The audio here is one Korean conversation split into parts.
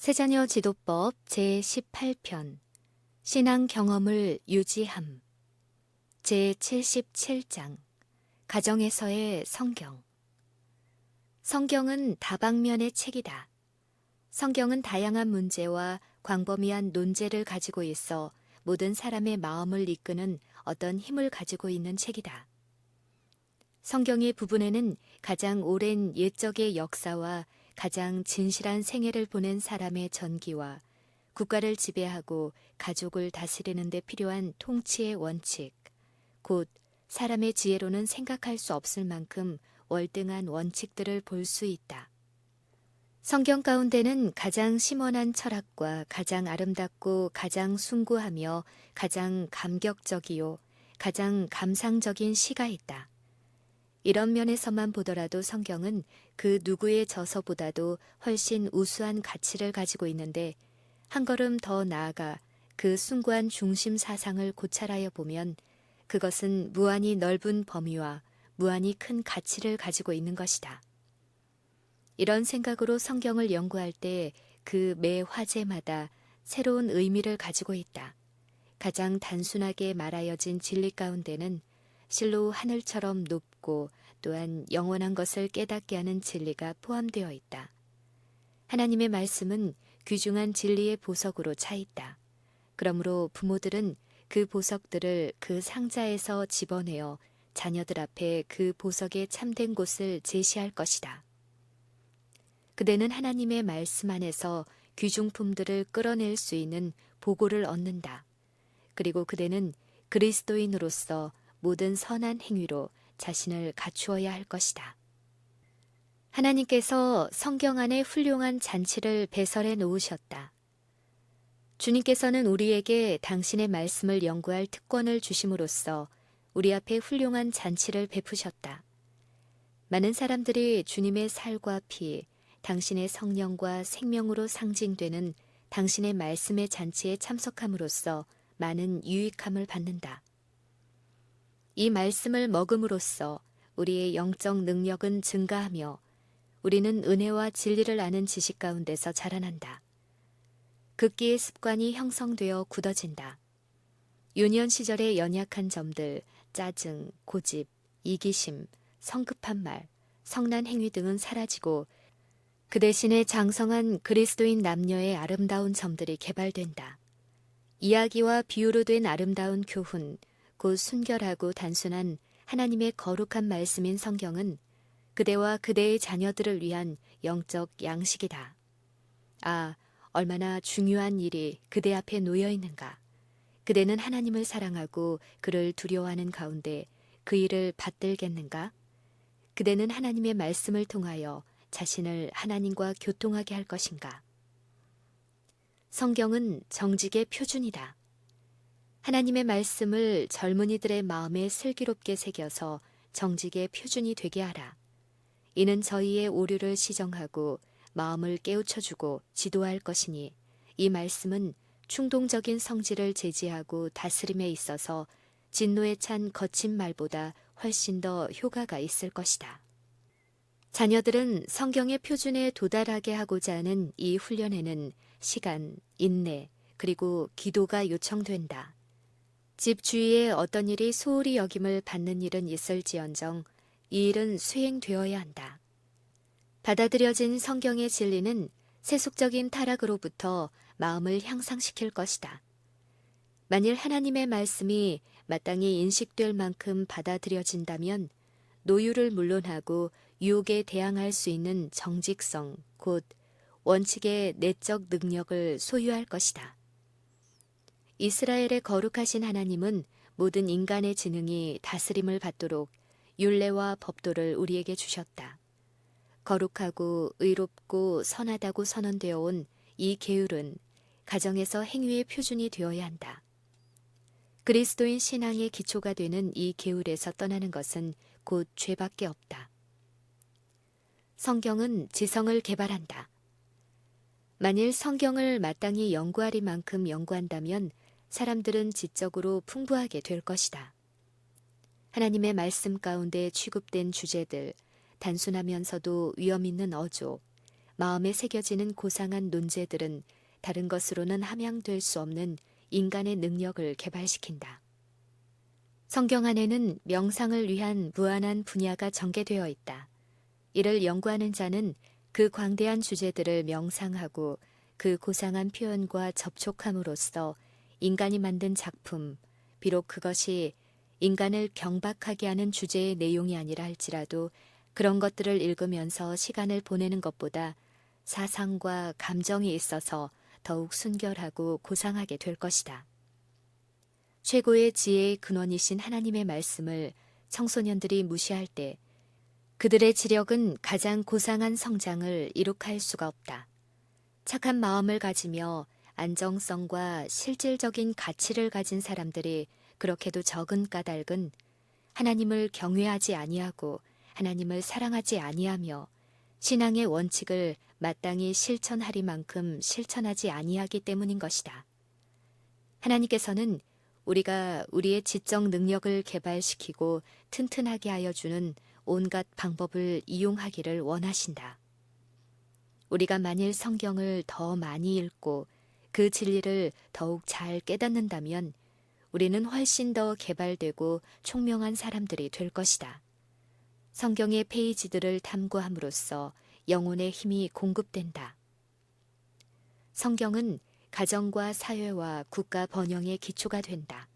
새자녀 지도법 제18편 신앙 경험을 유지함 제77장 가정에서의 성경. 성경은 다방면의 책이다. 성경은 다양한 문제와 광범위한 논제를 가지고 있어 모든 사람의 마음을 이끄는 어떤 힘을 가지고 있는 책이다. 성경의 부분에는 가장 오랜 옛적의 역사와 가장 진실한 생애를 보낸 사람의 전기와 국가를 지배하고 가족을 다스리는 데 필요한 통치의 원칙, 곧 사람의 지혜로는 생각할 수 없을 만큼 월등한 원칙들을 볼 수 있다. 성경 가운데는 가장 심원한 철학과 가장 아름답고 가장 숭고하며 가장 감격적이요 가장 감상적인 시가 있다. 이런 면에서만 보더라도 성경은 그 누구의 저서보다도 훨씬 우수한 가치를 가지고 있는데, 한 걸음 더 나아가 그 숭고한 중심 사상을 고찰하여 보면 그것은 무한히 넓은 범위와 무한히 큰 가치를 가지고 있는 것이다. 이런 생각으로 성경을 연구할 때 그 매 화제마다 새로운 의미를 가지고 있다. 가장 단순하게 말하여진 진리 가운데는 실로 하늘처럼 높고 또한 영원한 것을 깨닫게 하는 진리가 포함되어 있다. 하나님의 말씀은 귀중한 진리의 보석으로 차 있다. 그러므로 부모들은 그 보석들을 그 상자에서 집어내어 자녀들 앞에 그 보석의 참된 곳을 제시할 것이다. 그대는 하나님의 말씀 안에서 귀중품들을 끌어낼 수 있는 보고를 얻는다. 그리고 그대는 그리스도인으로서 모든 선한 행위로 자신을 갖추어야 할 것이다. 하나님께서 성경 안에 훌륭한 잔치를 배설해 놓으셨다. 주님께서는 우리에게 당신의 말씀을 연구할 특권을 주심으로써 우리 앞에 훌륭한 잔치를 베푸셨다. 많은 사람들이 주님의 살과 피, 당신의 성령과 생명으로 상징되는 당신의 말씀의 잔치에 참석함으로써 많은 유익함을 받는다. 이 말씀을 먹음으로써 우리의 영적 능력은 증가하며 우리는 은혜와 진리를 아는 지식 가운데서 자라난다. 극기의 습관이 형성되어 굳어진다. 유년 시절의 연약한 점들, 짜증, 고집, 이기심, 성급한 말, 성난 행위 등은 사라지고 그 대신에 장성한 그리스도인 남녀의 아름다운 점들이 개발된다. 이야기와 비유로 된 아름다운 교훈, 곧 순결하고 단순한 하나님의 거룩한 말씀인 성경은 그대와 그대의 자녀들을 위한 영적 양식이다. 아, 얼마나 중요한 일이 그대 앞에 놓여 있는가. 그대는 하나님을 사랑하고 그를 두려워하는 가운데 그 일을 받들겠는가? 그대는 하나님의 말씀을 통하여 자신을 하나님과 교통하게 할 것인가? 성경은 정직의 표준이다. 하나님의 말씀을 젊은이들의 마음에 슬기롭게 새겨서 정직의 표준이 되게 하라. 이는 저희의 오류를 시정하고 마음을 깨우쳐주고 지도할 것이니 이 말씀은 충동적인 성질을 제지하고 다스림에 있어서 진노에 찬 거친 말보다 훨씬 더 효과가 있을 것이다. 자녀들은 성경의 표준에 도달하게 하고자 하는 이 훈련에는 시간, 인내, 그리고 기도가 요청된다. 집 주위에 어떤 일이 소홀히 여김을 받는 일은 있을지언정 이 일은 수행되어야 한다. 받아들여진 성경의 진리는 세속적인 타락으로부터 마음을 향상시킬 것이다. 만일 하나님의 말씀이 마땅히 인식될 만큼 받아들여진다면 노유를 물론하고 유혹에 대항할 수 있는 정직성, 곧 원칙의 내적 능력을 소유할 것이다. 이스라엘의 거룩하신 하나님은 모든 인간의 지능이 다스림을 받도록 율례와 법도를 우리에게 주셨다. 거룩하고 의롭고 선하다고 선언되어 온 이 계율은 가정에서 행위의 표준이 되어야 한다. 그리스도인 신앙의 기초가 되는 이 계율에서 떠나는 것은 곧 죄밖에 없다. 성경은 지성을 개발한다. 만일 성경을 마땅히 연구하리만큼 연구한다면 사람들은 지적으로 풍부하게 될 것이다. 하나님의 말씀 가운데 취급된 주제들, 단순하면서도 위험 있는 어조, 마음에 새겨지는 고상한 논제들은 다른 것으로는 함양될 수 없는 인간의 능력을 개발시킨다. 성경 안에는 명상을 위한 무한한 분야가 전개되어 있다. 이를 연구하는 자는 그 광대한 주제들을 명상하고 그 고상한 표현과 접촉함으로써 인간이 만든 작품, 비록 그것이 인간을 경박하게 하는 주제의 내용이 아니라 할지라도 그런 것들을 읽으면서 시간을 보내는 것보다 사상과 감정이 있어서 더욱 순결하고 고상하게 될 것이다. 최고의 지혜의 근원이신 하나님의 말씀을 청소년들이 무시할 때 그들의 지력은 가장 고상한 성장을 이룩할 수가 없다. 착한 마음을 가지며 안정성과 실질적인 가치를 가진 사람들이 그렇게도 적은 까닭은 하나님을 경외하지 아니하고 하나님을 사랑하지 아니하며 신앙의 원칙을 마땅히 실천하리만큼 실천하지 아니하기 때문인 것이다. 하나님께서는 우리가 우리의 지적 능력을 개발시키고 튼튼하게 하여 주는 온갖 방법을 이용하기를 원하신다. 우리가 만일 성경을 더 많이 읽고 그 진리를 더욱 잘 깨닫는다면 우리는 훨씬 더 개발되고 총명한 사람들이 될 것이다. 성경의 페이지들을 탐구함으로써 영혼의 힘이 공급된다. 성경은 가정과 사회와 국가 번영의 기초가 된다.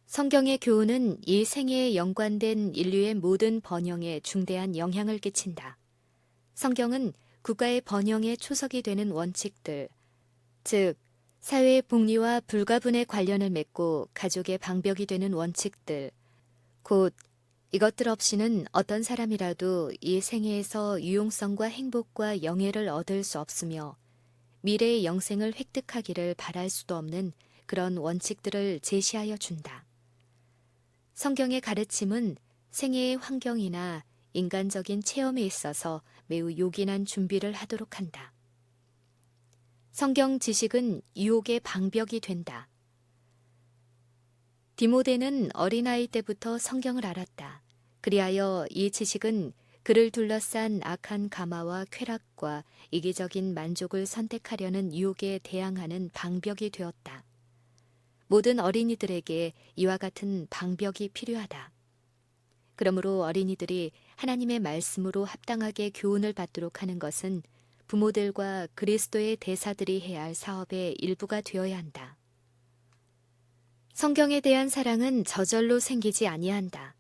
성경의 교훈은 이 생애에 연관된 인류의 모든 번영에 중대한 영향을 끼친다. 성경은 국가의 번영의 초석이 되는 원칙들, 즉 사회의 복리와 불가분의 관련을 맺고 가족의 방벽이 되는 원칙들, 곧 이것들 없이는 어떤 사람이라도 이 생애에서 유용성과 행복과 영예를 얻을 수 없으며 미래의 영생을 획득하기를 바랄 수도 없는 그런 원칙들을 제시하여 준다. 성경의 가르침은 생애의 환경이나 인간적인 체험에 있어서 매우 요긴한 준비를 하도록 한다. 성경 지식은 유혹의 방벽이 된다. 디모데는 어린아이 때부터 성경을 알았다. 그리하여 이 지식은 그를 둘러싼 악한 가마와 쾌락과 이기적인 만족을 선택하려는 유혹에 대항하는 방벽이 되었다. 모든 어린이들에게 이와 같은 방벽이 필요하다. 그러므로 어린이들이 하나님의 말씀으로 합당하게 교훈을 받도록 하는 것은 부모들과 그리스도의 대사들이 해야 할 사업의 일부가 되어야 한다. 성경에 대한 사랑은 저절로 생기지 아니한다.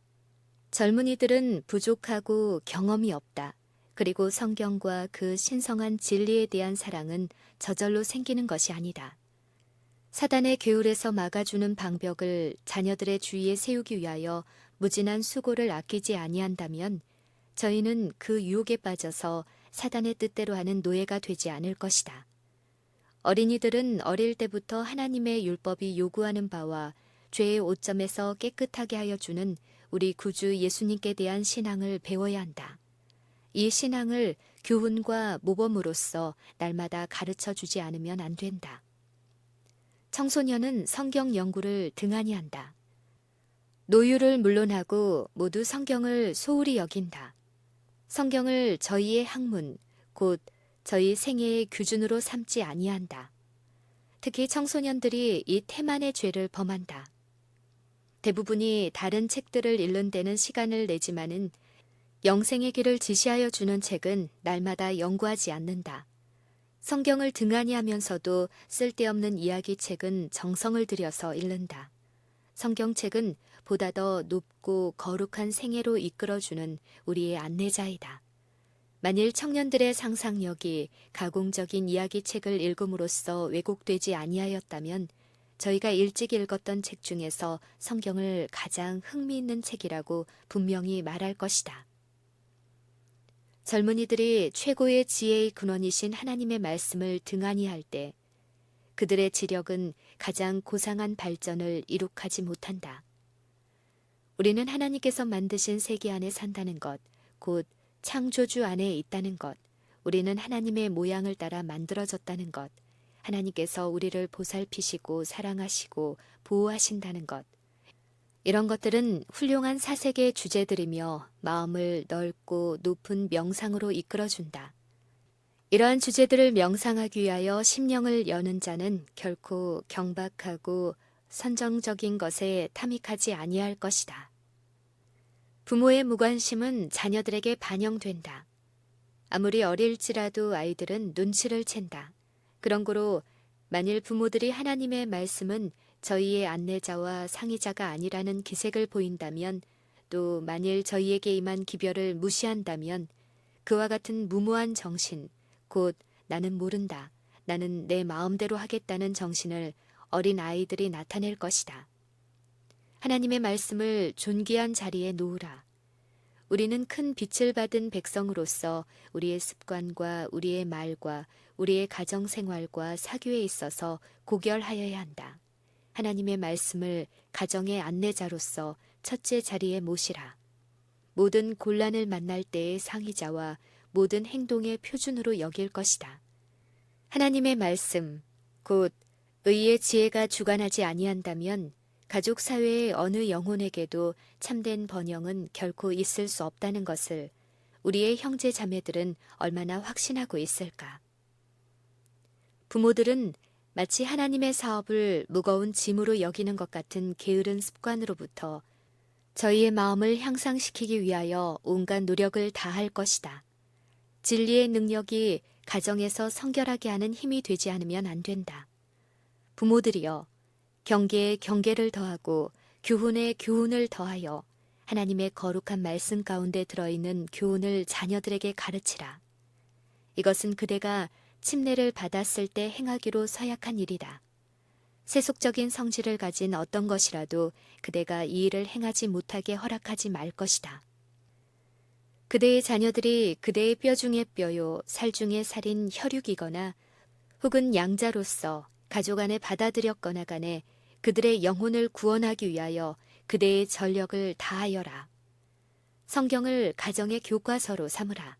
젊은이들은 부족하고 경험이 없다. 그리고 성경과 그 신성한 진리에 대한 사랑은 저절로 생기는 것이 아니다. 사단의 계율에서 막아주는 방벽을 자녀들의 주위에 세우기 위하여 무진한 수고를 아끼지 아니한다면 저희는 그 유혹에 빠져서 사단의 뜻대로 하는 노예가 되지 않을 것이다. 어린이들은 어릴 때부터 하나님의 율법이 요구하는 바와 죄의 오점에서 깨끗하게 하여 주는 우리 구주 예수님께 대한 신앙을 배워야 한다. 이 신앙을 교훈과 모범으로써 날마다 가르쳐 주지 않으면 안 된다. 청소년은 성경 연구를 등한히 한다. 노유를 물론하고 모두 성경을 소홀히 여긴다. 성경을 저희의 학문, 곧 저희 생애의 규준으로 삼지 아니한다. 특히 청소년들이 이 태만의 죄를 범한다. 대부분이 다른 책들을 읽는 데는 시간을 내지만은 영생의 길을 지시하여 주는 책은 날마다 연구하지 않는다. 성경을 등한히 하면서도 쓸데없는 이야기책은 정성을 들여서 읽는다. 성경책은 보다 더 높고 거룩한 생애로 이끌어주는 우리의 안내자이다. 만일 청년들의 상상력이 가공적인 이야기책을 읽음으로써 왜곡되지 아니하였다면 저희가 일찍 읽었던 책 중에서 성경을 가장 흥미있는 책이라고 분명히 말할 것이다. 젊은이들이 최고의 지혜의 근원이신 하나님의 말씀을 등한히 할 때 그들의 지력은 가장 고상한 발전을 이룩하지 못한다. 우리는 하나님께서 만드신 세계 안에 산다는 것, 곧 창조주 안에 있다는 것, 우리는 하나님의 모양을 따라 만들어졌다는 것, 하나님께서 우리를 보살피시고 사랑하시고 보호하신다는 것, 이런 것들은 훌륭한 사색의 주제들이며 마음을 넓고 높은 명상으로 이끌어준다. 이러한 주제들을 명상하기 위하여 심령을 여는 자는 결코 경박하고 선정적인 것에 탐닉하지 아니할 것이다. 부모의 무관심은 자녀들에게 반영된다. 아무리 어릴지라도 아이들은 눈치를 챈다. 그런 고로 만일 부모들이 하나님의 말씀은 저희의 안내자와 상의자가 아니라는 기색을 보인다면, 또 만일 저희에게 임한 기별을 무시한다면 그와 같은 무모한 정신, 곧 나는 모른다, 나는 내 마음대로 하겠다는 정신을 어린 아이들이 나타낼 것이다. 하나님의 말씀을 존귀한 자리에 놓으라. 우리는 큰 빛을 받은 백성으로서 우리의 습관과 우리의 말과 우리의 가정생활과 사교에 있어서 고결하여야 한다. 하나님의 말씀을 가정의 안내자로서 첫째 자리에 모시라. 모든 곤란을 만날 때의 상의자와 모든 행동의 표준으로 여길 것이다. 하나님의 말씀, 곧 의의 지혜가 주관하지 아니한다면 가족 사회의 어느 영혼에게도 참된 번영은 결코 있을 수 없다는 것을 우리의 형제 자매들은 얼마나 확신하고 있을까. 부모들은 마치 하나님의 사업을 무거운 짐으로 여기는 것 같은 게으른 습관으로부터 저희의 마음을 향상시키기 위하여 온갖 노력을 다할 것이다. 진리의 능력이 가정에서 성결하게 하는 힘이 되지 않으면 안 된다. 부모들이여, 경계에 경계를 더하고 교훈에 교훈을 더하여 하나님의 거룩한 말씀 가운데 들어있는 교훈을 자녀들에게 가르치라. 이것은 그대가 침례를 받았을 때 행하기로 서약한 일이다. 세속적인 성질을 가진 어떤 것이라도 그대가 이 일을 행하지 못하게 허락하지 말 것이다. 그대의 자녀들이 그대의 뼈 중의 뼈요 살 중의 살인 혈육이거나 혹은 양자로서 가족 안에 받아들였거나 간에 그들의 영혼을 구원하기 위하여 그대의 전력을 다하여라. 성경을 가정의 교과서로 삼으라.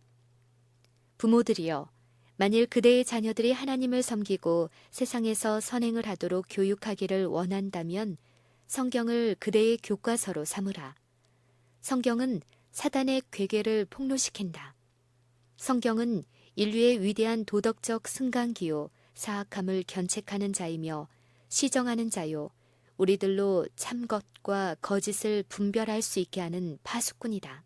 부모들이여, 만일 그대의 자녀들이 하나님을 섬기고 세상에서 선행을 하도록 교육하기를 원한다면 성경을 그대의 교과서로 삼으라. 성경은 사단의 괴계를 폭로시킨다. 성경은 인류의 위대한 도덕적 승강기요 사악함을 견책하는 자이며 시정하는 자요 우리들로 참것과 거짓을 분별할 수 있게 하는 파수꾼이다.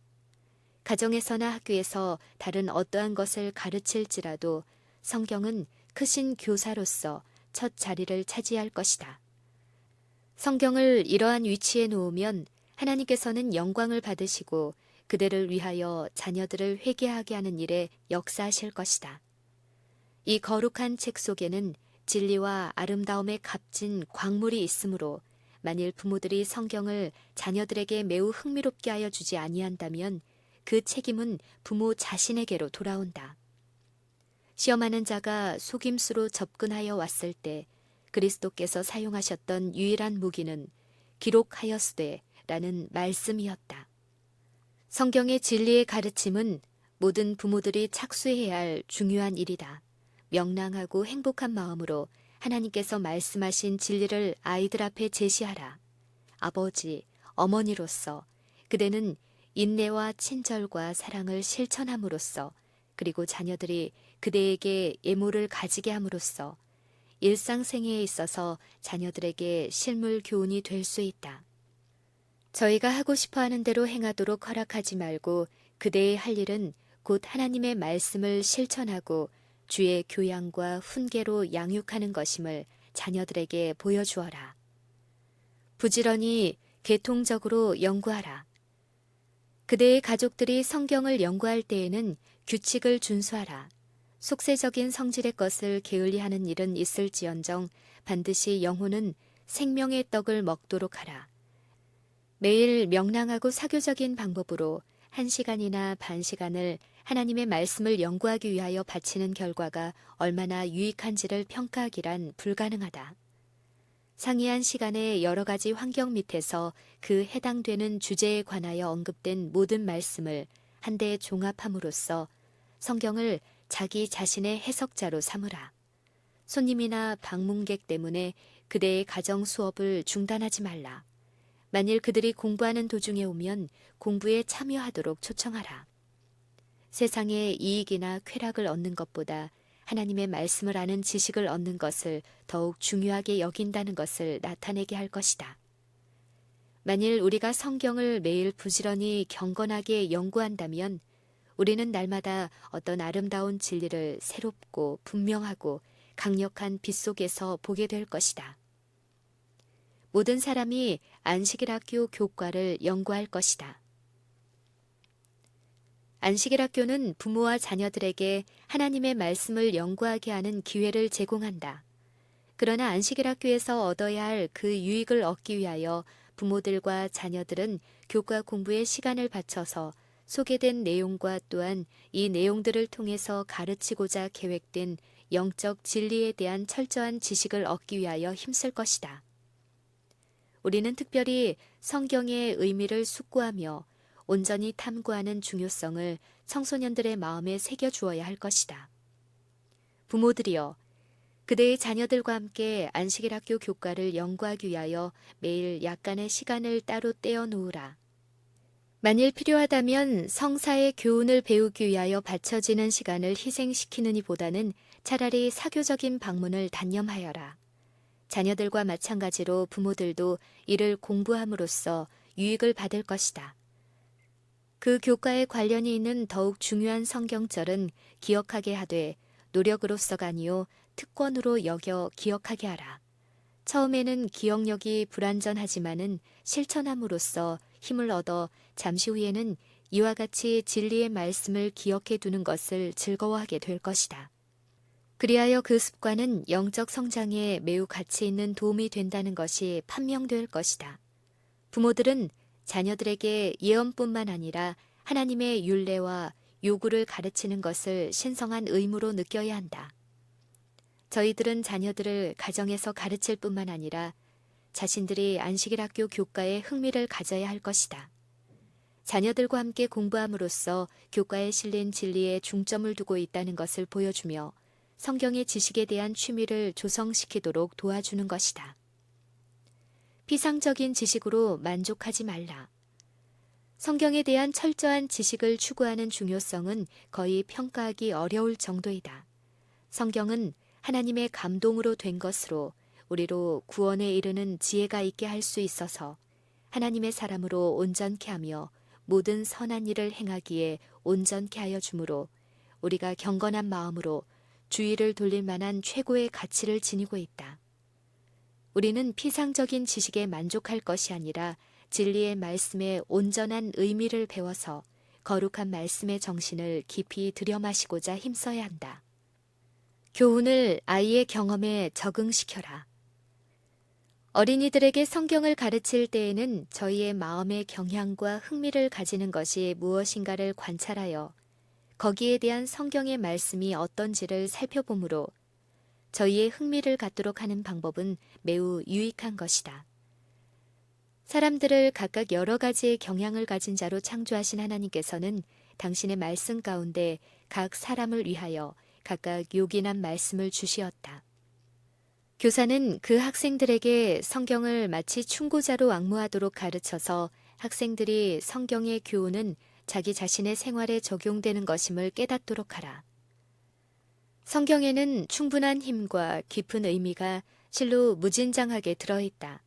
가정에서나 학교에서 다른 어떠한 것을 가르칠지라도 성경은 크신 교사로서 첫 자리를 차지할 것이다. 성경을 이러한 위치에 놓으면 하나님께서는 영광을 받으시고 그대를 위하여 자녀들을 회개하게 하는 일에 역사하실 것이다. 이 거룩한 책 속에는 진리와 아름다움에 값진 광물이 있으므로 만일 부모들이 성경을 자녀들에게 매우 흥미롭게 하여 주지 아니한다면 그 책임은 부모 자신에게로 돌아온다. 시험하는 자가 속임수로 접근하여 왔을 때 그리스도께서 사용하셨던 유일한 무기는 기록하였으되 라는 말씀이었다. 성경의 진리의 가르침은 모든 부모들이 착수해야 할 중요한 일이다. 명랑하고 행복한 마음으로 하나님께서 말씀하신 진리를 아이들 앞에 제시하라. 아버지, 어머니로서 그대는 인내와 친절과 사랑을 실천함으로써 그리고 자녀들이 그대에게 예모를 가지게 함으로써 일상생애에 있어서 자녀들에게 실물 교훈이 될 수 있다. 저희가 하고 싶어하는 대로 행하도록 허락하지 말고 그대의 할 일은 곧 하나님의 말씀을 실천하고 주의 교양과 훈계로 양육하는 것임을 자녀들에게 보여주어라. 부지런히 계통적으로 연구하라. 그대의 가족들이 성경을 연구할 때에는 규칙을 준수하라. 속세적인 성질의 것을 게을리하는 일은 있을지언정 반드시 영혼은 생명의 떡을 먹도록 하라. 매일 명랑하고 사교적인 방법으로 1시간이나 반 시간을 하나님의 말씀을 연구하기 위하여 바치는 결과가 얼마나 유익한지를 평가하기란 불가능하다. 상이한 시간의 여러 가지 환경 밑에서 그 해당되는 주제에 관하여 언급된 모든 말씀을 한데 종합함으로써 성경을 자기 자신의 해석자로 삼으라. 손님이나 방문객 때문에 그대의 가정 수업을 중단하지 말라. 만일 그들이 공부하는 도중에 오면 공부에 참여하도록 초청하라. 세상의 이익이나 쾌락을 얻는 것보다 하나님의 말씀을 아는 지식을 얻는 것을 더욱 중요하게 여긴다는 것을 나타내게 할 것이다. 만일 우리가 성경을 매일 부지런히 경건하게 연구한다면 우리는 날마다 어떤 아름다운 진리를 새롭고 분명하고 강력한 빛 속에서 보게 될 것이다. 모든 사람이 안식일학교 교과를 연구할 것이다. 안식일학교는 부모와 자녀들에게 하나님의 말씀을 연구하게 하는 기회를 제공한다. 그러나 안식일학교에서 얻어야 할 그 유익을 얻기 위하여 부모들과 자녀들은 교과 공부에 시간을 바쳐서 소개된 내용과 또한 이 내용들을 통해서 가르치고자 계획된 영적 진리에 대한 철저한 지식을 얻기 위하여 힘쓸 것이다. 우리는 특별히 성경의 의미를 숙고하며 온전히 탐구하는 중요성을 청소년들의 마음에 새겨주어야 할 것이다. 부모들이여, 그대의 자녀들과 함께 안식일학교 교과를 연구하기 위하여 매일 약간의 시간을 따로 떼어 놓으라. 만일 필요하다면 성사의 교훈을 배우기 위하여 바쳐지는 시간을 희생시키느니 보다는 차라리 사교적인 방문을 단념하여라. 자녀들과 마찬가지로 부모들도 이를 공부함으로써 유익을 받을 것이다. 그 교과에 관련이 있는 더욱 중요한 성경절은 기억하게 하되 노력으로서가 아니요 특권으로 여겨 기억하게 하라. 처음에는 기억력이 불완전하지만은 실천함으로써 힘을 얻어 잠시 후에는 이와 같이 진리의 말씀을 기억해 두는 것을 즐거워하게 될 것이다. 그리하여 그 습관은 영적 성장에 매우 가치 있는 도움이 된다는 것이 판명될 것이다. 부모들은 자녀들에게 예언뿐만 아니라 하나님의 율례와 요구를 가르치는 것을 신성한 의무로 느껴야 한다. 저희들은 자녀들을 가정에서 가르칠 뿐만 아니라 자신들이 안식일학교 교과에 흥미를 가져야 할 것이다. 자녀들과 함께 공부함으로써 교과에 실린 진리에 중점을 두고 있다는 것을 보여주며 성경의 지식에 대한 취미를 조성시키도록 도와주는 것이다. 피상적인 지식으로 만족하지 말라. 성경에 대한 철저한 지식을 추구하는 중요성은 거의 평가하기 어려울 정도이다. 성경은 하나님의 감동으로 된 것으로 우리로 구원에 이르는 지혜가 있게 할 수 있어서 하나님의 사람으로 온전케 하며 모든 선한 일을 행하기에 온전케 하여 주므로 우리가 경건한 마음으로 주의를 돌릴 만한 최고의 가치를 지니고 있다. 우리는 피상적인 지식에 만족할 것이 아니라 진리의 말씀의 온전한 의미를 배워서 거룩한 말씀의 정신을 깊이 들여마시고자 힘써야 한다. 교훈을 아이의 경험에 적응시켜라. 어린이들에게 성경을 가르칠 때에는 저희의 마음의 경향과 흥미를 가지는 것이 무엇인가를 관찰하여 거기에 대한 성경의 말씀이 어떤지를 살펴보므로 저희의 흥미를 갖도록 하는 방법은 매우 유익한 것이다. 사람들을 각각 여러 가지의 경향을 가진 자로 창조하신 하나님께서는 당신의 말씀 가운데 각 사람을 위하여 각각 요긴한 말씀을 주시었다. 교사는 그 학생들에게 성경을 마치 충고자로 앙무하도록 가르쳐서 학생들이 성경의 교훈은 자기 자신의 생활에 적용되는 것임을 깨닫도록 하라. 성경에는 충분한 힘과 깊은 의미가 실로 무진장하게 들어있다.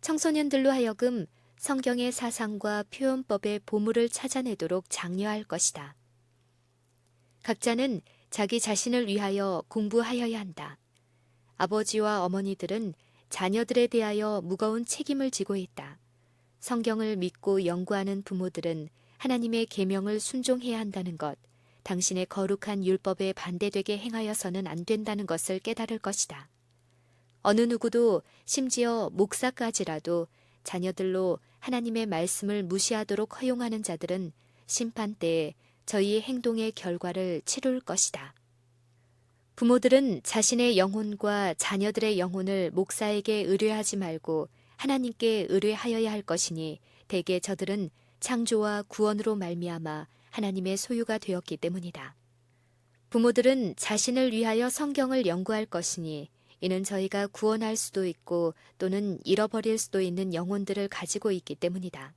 청소년들로 하여금 성경의 사상과 표현법의 보물을 찾아내도록 장려할 것이다. 각자는 자기 자신을 위하여 공부하여야 한다. 아버지와 어머니들은 자녀들에 대하여 무거운 책임을 지고 있다. 성경을 믿고 연구하는 부모들은 하나님의 계명을 순종해야 한다는 것, 당신의 거룩한 율법에 반대되게 행하여서는 안 된다는 것을 깨달을 것이다. 어느 누구도 심지어 목사까지라도 자녀들로 하나님의 말씀을 무시하도록 허용하는 자들은 심판 때에 저희의 행동의 결과를 치룰 것이다. 부모들은 자신의 영혼과 자녀들의 영혼을 목사에게 의뢰하지 말고 하나님께 의뢰하여야 할 것이니 대개 저들은 창조와 구원으로 말미암아 하나님의 소유가 되었기 때문이다. 부모들은 자신을 위하여 성경을 연구할 것이니 이는 저희가 구원할 수도 있고 또는 잃어버릴 수도 있는 영혼들을 가지고 있기 때문이다.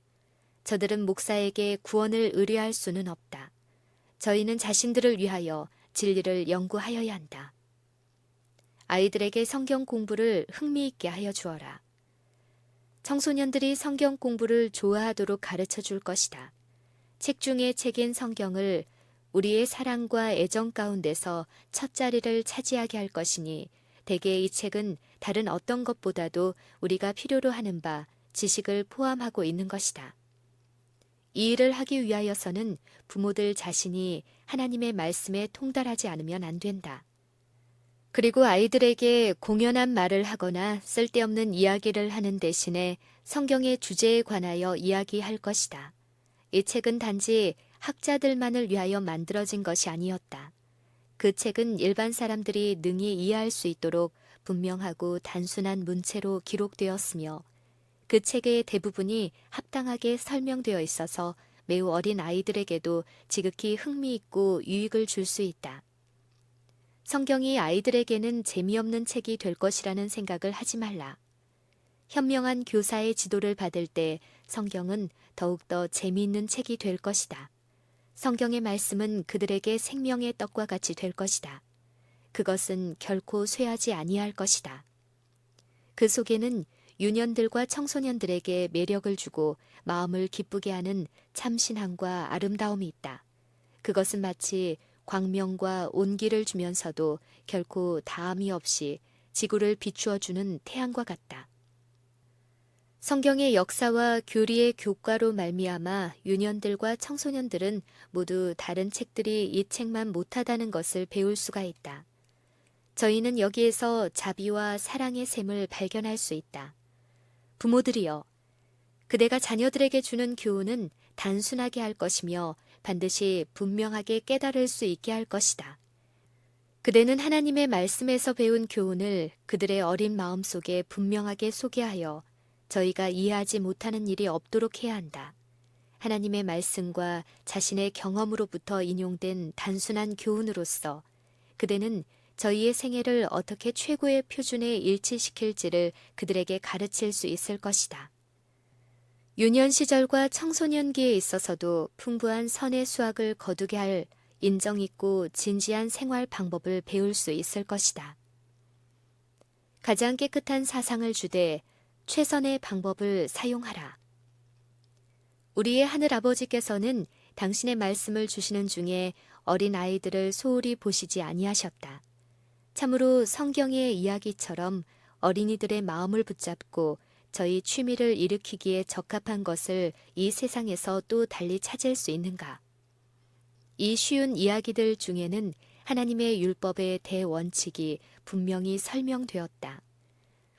저들은 목사에게 구원을 의뢰할 수는 없다. 저희는 자신들을 위하여 진리를 연구하여야 한다. 아이들에게 성경 공부를 흥미있게 하여 주어라. 청소년들이 성경 공부를 좋아하도록 가르쳐 줄 것이다. 책 중에 책인 성경을 우리의 사랑과 애정 가운데서 첫 자리를 차지하게 할 것이니 대개 이 책은 다른 어떤 것보다도 우리가 필요로 하는 바 지식을 포함하고 있는 것이다. 이 일을 하기 위하여서는 부모들 자신이 하나님의 말씀에 통달하지 않으면 안 된다. 그리고 아이들에게 공연한 말을 하거나 쓸데없는 이야기를 하는 대신에 성경의 주제에 관하여 이야기할 것이다. 이 책은 단지 학자들만을 위하여 만들어진 것이 아니었다. 그 책은 일반 사람들이 능히 이해할 수 있도록 분명하고 단순한 문체로 기록되었으며 그 책의 대부분이 합당하게 설명되어 있어서 매우 어린 아이들에게도 지극히 흥미있고 유익을 줄 수 있다. 성경이 아이들에게는 재미없는 책이 될 것이라는 생각을 하지 말라. 현명한 교사의 지도를 받을 때 성경은 더욱더 재미있는 책이 될 것이다. 성경의 말씀은 그들에게 생명의 떡과 같이 될 것이다. 그것은 결코 쇠하지 아니할 것이다. 그 속에는 유년들과 청소년들에게 매력을 주고 마음을 기쁘게 하는 참신함과 아름다움이 있다. 그것은 마치 광명과 온기를 주면서도 결코 다함이 없이 지구를 비추어주는 태양과 같다. 성경의 역사와 교리의 교과로 말미암아 유년들과 청소년들은 모두 다른 책들이 이 책만 못하다는 것을 배울 수가 있다. 저희는 여기에서 자비와 사랑의 샘을 발견할 수 있다. 부모들이여, 그대가 자녀들에게 주는 교훈은 단순하게 할 것이며 반드시 분명하게 깨달을 수 있게 할 것이다. 그대는 하나님의 말씀에서 배운 교훈을 그들의 어린 마음속에 분명하게 소개하여 저희가 이해하지 못하는 일이 없도록 해야 한다. 하나님의 말씀과 자신의 경험으로부터 인용된 단순한 교훈으로서 그대는 저희의 생애를 어떻게 최고의 표준에 일치시킬지를 그들에게 가르칠 수 있을 것이다. 유년 시절과 청소년기에 있어서도 풍부한 선의 수확을 거두게 할 인정 있고 진지한 생활 방법을 배울 수 있을 것이다. 가장 깨끗한 사상을 주되 최선의 방법을 사용하라. 우리의 하늘아버지께서는 당신의 말씀을 주시는 중에 어린 아이들을 소홀히 보시지 아니하셨다. 참으로 성경의 이야기처럼 어린이들의 마음을 붙잡고 저희 취미를 일으키기에 적합한 것을 이 세상에서 또 달리 찾을 수 있는가? 이 쉬운 이야기들 중에는 하나님의 율법의 대원칙이 분명히 설명되었다.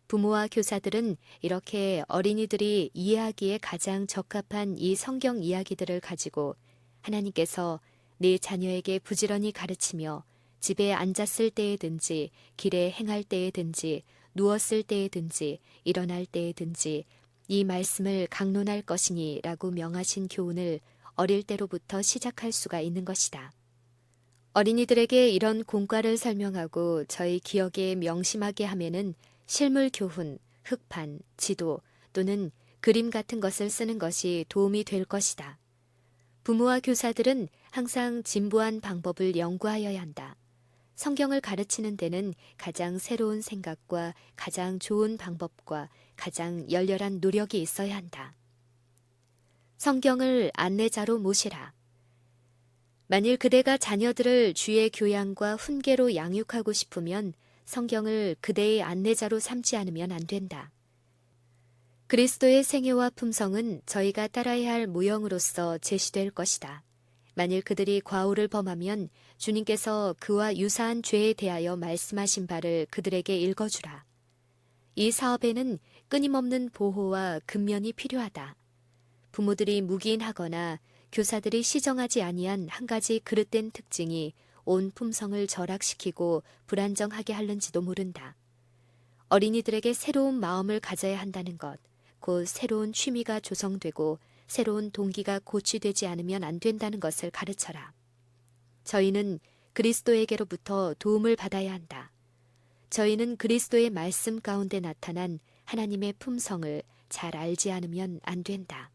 부모와 교사들은 이렇게 어린이들이 이해하기에 가장 적합한 이 성경 이야기들을 가지고 하나님께서 내 자녀에게 부지런히 가르치며 집에 앉았을 때에든지 길에 행할 때에든지 누웠을 때에든지 일어날 때에든지 이 말씀을 강론할 것이니 라고 명하신 교훈을 어릴 때로부터 시작할 수가 있는 것이다. 어린이들에게 이런 공과를 설명하고 저희 기억에 명심하게 하면은 실물 교훈, 흑판, 지도 또는 그림 같은 것을 쓰는 것이 도움이 될 것이다. 부모와 교사들은 항상 진보한 방법을 연구하여야 한다. 성경을 가르치는 데는 가장 새로운 생각과 가장 좋은 방법과 가장 열렬한 노력이 있어야 한다. 성경을 안내자로 모시라. 만일 그대가 자녀들을 주의 교양과 훈계로 양육하고 싶으면 성경을 그대의 안내자로 삼지 않으면 안 된다. 그리스도의 생애와 품성은 저희가 따라야 할 모형으로서 제시될 것이다. 만일 그들이 과오를 범하면 주님께서 그와 유사한 죄에 대하여 말씀하신 바를 그들에게 읽어주라. 이 사업에는 끊임없는 보호와 근면이 필요하다. 부모들이 묵인하거나 교사들이 시정하지 아니한 한 가지 그릇된 특징이 온 품성을 절악시키고 불안정하게 하는지도 모른다. 어린이들에게 새로운 마음을 가져야 한다는 것, 곧 새로운 취미가 조성되고 새로운 동기가 고취되지 않으면 안 된다는 것을 가르쳐라. 저희는 그리스도에게로부터 도움을 받아야 한다. 저희는 그리스도의 말씀 가운데 나타난 하나님의 품성을 잘 알지 않으면 안 된다.